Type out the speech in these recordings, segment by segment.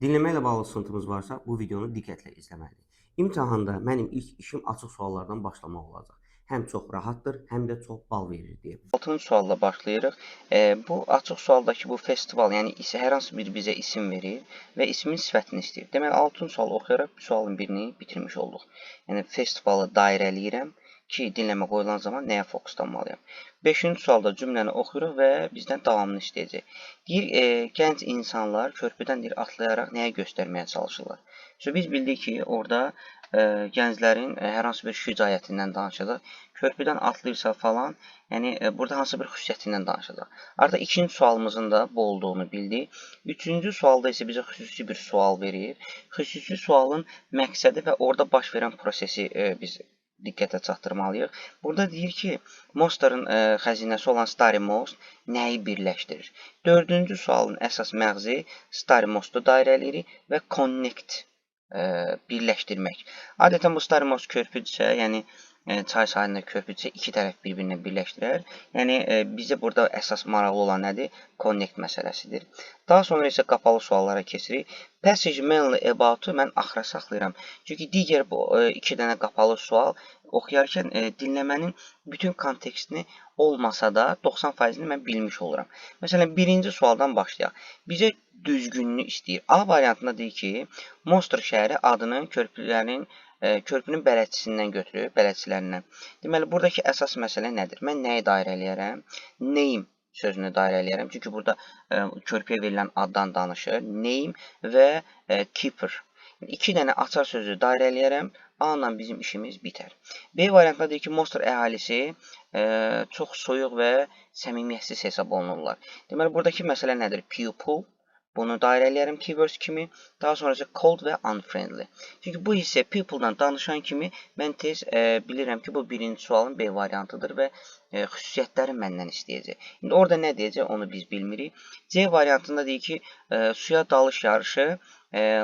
Dinləmə ilə bağlı sıxıntımız varsa, bu videonu diqqətlə izləməlidir. İmtahanda mənim ilk işim açıq suallardan başlamaq olacaq. Həm çox rahatdır, həm də çox bal verir deyə bilərəm. 6-cı sualla başlayırıq. Bu açıq sualdakı bu festival, yəni hər hansı bir bizə isim verir və ismin sifətini istəyir. Deməli, 6-cı sualı oxuyaraq bu sualın birini bitirmiş olduq. Yəni festivalı dairələyirəm ki, dinləmə qoyulan zaman nəyə fokuslanmalıyam. 5-ci sualda cümləni oxuyuruq və bizdən davamını istəyəcək. Deyir, gənc insanlar körpüdən atlayaraq nəyə göstərməyə çalışırlar. Biz bildik ki, orada gənclərin hər hansı bir şücaətindən danışacaq. Körpüdən atlayırsa falan, yəni burada hansı bir xüsusiyyətindən danışacaq. Artıq ikinci sualımızın da bu olduğunu bildik. Üçüncü sualda isə bizə xüsusi bir sual verir. Xüsusi sualın məqsədi və orada baş verən prosesi biz diqqətə çatdırmalıyıq. Burada deyir ki, Monster'ın xəzinəsi olan Starry Most nəyi birləşdirir? Dördüncü sualın əsas məğzi Starry Most'u dairələyirik və connect birləşdirmək. Adətən bu Starry Most körpüdürsə, yəni çay sahilində körpüdürsə iki tərəf bir-birinə birləşdirər. Yəni bizə burada əsas maraqlı olan nədir? Connect məsələsidir. Daha sonra isə qapalı suallara keçirik. Passage mainly about-u mən axıra saxlayıram. Çünki digər bu iki dənə qapalı sual oxuyarkən dinləmənin bütün kontekstini olmasa da 90%-ni mən bilmiş oluram. Məsələn, birinci sualdan başlayaq. Bizə düzgünlüyü istəyir. A variantında deyir ki, Monster şəhəri adını körpünün bələdçisindən götürüb, bələdçilərindən. Deməli, buradakı əsas məsələ nədir? Mən nəyi dairələyərəm? Name sözünü dairələyərəm. Çünki burada körpüyə verilən addan danışır. Name və keeper. İki dənə açar sözü dairələyərəm. A ilə bizim işimiz bitər. B variantında deyir ki, Monster əhalisi çox soyuq və səmimiyyətsiz hesab olunurlar. Deməli, buradakı məsələ nədir? Pupil. Bunu dairələyərəm keywords kimi. Daha sonra isə cold və unfriendly. Çünki bu hissə people-dan danışan kimi mən tez bilirəm ki, bu birinci sualın B variantıdır və xüsusiyyətləri məndən istəyəcək. İndi orada nə deyəcək, onu biz bilmirik. C variantında deyir ki, suya dalış yarışı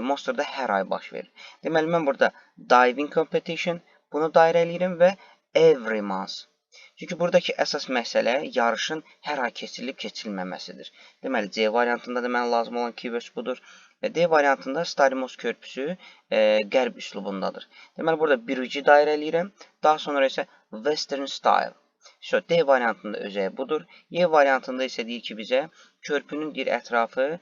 Monster'da hər ay baş verir. Deməli, mən burada diving competition bunu dairələyirəm və every month. Çünki buradakı əsas məsələ yarışın hər ay keçirilib-keçirilməməsidir. Deməli, C variantında da mənə lazım olan keywords budur. D variantında Starry Most körpüsü qərb üslubundadır. Deməli, burada bridge dairələyirəm. Daha sonra isə Western Style. D variantında özəyi budur. Y variantında isə deyir ki, bizə körpünün ətrafı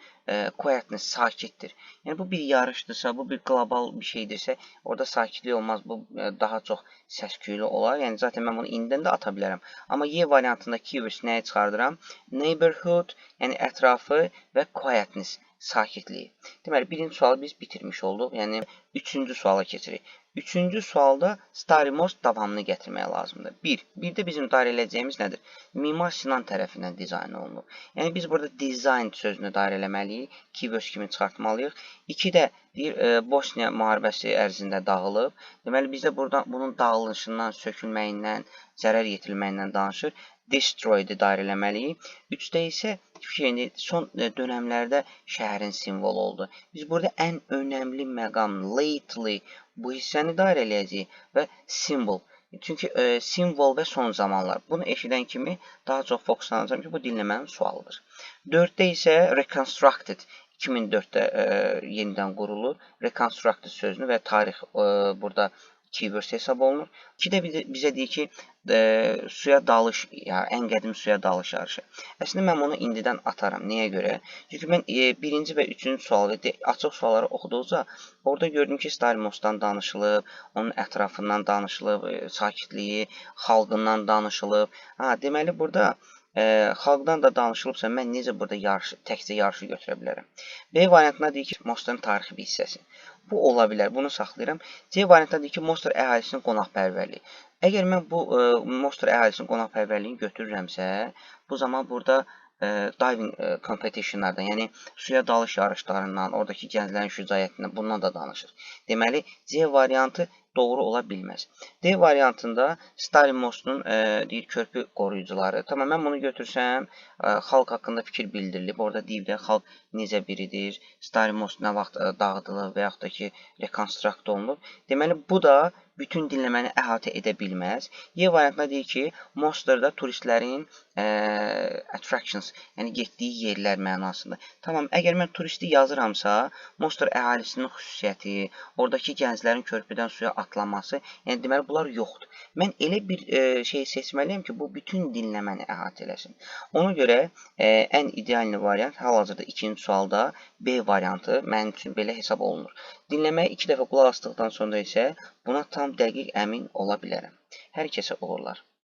quietness, sakitdir. Yəni, bu bir yarışdırsa, bu bir qlobal bir şeydirsə, orada sakitlik olmaz. Bu daha çox səs-küylü olar. Yəni, zaten mən bunu indidən də ata bilərəm. Amma Y variantında keywords nəyi çıxardıram? Neighborhood, yəni ətrafı və quietness, sakitliyi. Deməli, birinci sualı biz bitirmiş olduq. Yəni, üçüncü suala keçirik. Üçüncü sualda Starry Most davamını gətirməyə lazımdır. Bir də bizim dairələyəcəyimiz nədir? Mimar Sinan tərəfindən dizayn olunub. Yəni, biz burada design sözünü dairələməliyik, keywords kimi çıxartmalıyıq. İki də deyir, Bosniya müharibəsi ərzində dağılıb. Deməli, bizdə burada bunun dağılışından, sökülməyindən, zərər yetirilməyindən danışır. Destroy-ı dairələməliyik. Üçdə isə son dönəmlərdə şəhərin simvolu oldu. Biz burada ən önəmli məqam, lately, bu hissəni dairələyəcəyik və symbol. Çünki simvol və son zamanlar. Bunu eşidən kimi daha çox fokuslanacağım ki, bu dinləmənin sualıdır. 4-də isə reconstructed. 2004-də yenidən qurulur. Reconstructed sözünü və tarix burada keywords hesab olunur. 2-də bizə deyir ki, suya dalış, yəni ən qədim suya dalış yarışı. Əslində, mən bunu indidən atarım. Niyə görə? Çünki mən birinci və üçüncü sualı, açıq sualları oxuduqca, orada gördüm ki, Starry Most'dan danışılıb, onun ətrafından danışılıb, sakitliyi, xalqından danışılıb. Deməli, burada xalqdan da danışılıbsa, mən necə burada təkcə yarışı götürə bilərəm? B variantına deyir ki, Monster'ın tarixi bir hissəsi. Bu ola bilər, bunu saxlayıram. C variantında deyir ki, Monster əhalisinin qonaqpərvərliyi. Əgər mən bu Monster əhalisinin qonaqpərvərliyini götürürəmsə, bu zaman burada diving competitionlardan, yəni suya dalış yarışlarından, oradakı gənclərin şücaətindən bundan da danışır. Deməli, C variantı doğru ola bilməz. D variantında Starry Most'un deyir körpü qoruyucuları. Tamam, mən bunu götürsəm, xalq haqqında fikir bildirilib. Orada deyib də xalq necə biridir, Starry Most nə vaxt dağıdılıb və yaxud da ki, rekonstrukt olunub. Deməli, bu da bütün dinləməni əhatə edə bilməz. Y variantında deyir ki, Monster'da turistlərin attractions, yəni getdiyi yerlər mənasında. Tamam, əgər mən turisti yazıramsa, Monster əhalisinin xüsusiyyəti, oradakı gənclərin körpüdən suya atlaması, yəni deməli bunlar yoxdur. Mən elə bir şey seçməliyəm ki, bu bütün dinləməni əhatə eləsin. Ona görə ən ideal variant hal-hazırda ikinci sualda B variantı mənim üçün belə hesab olunur. Dinləməyə 2 dəfə qulaq asdıqdan sonra isə buna tam dəqiq əmin ola bilərəm. Hər kəsə olurlar.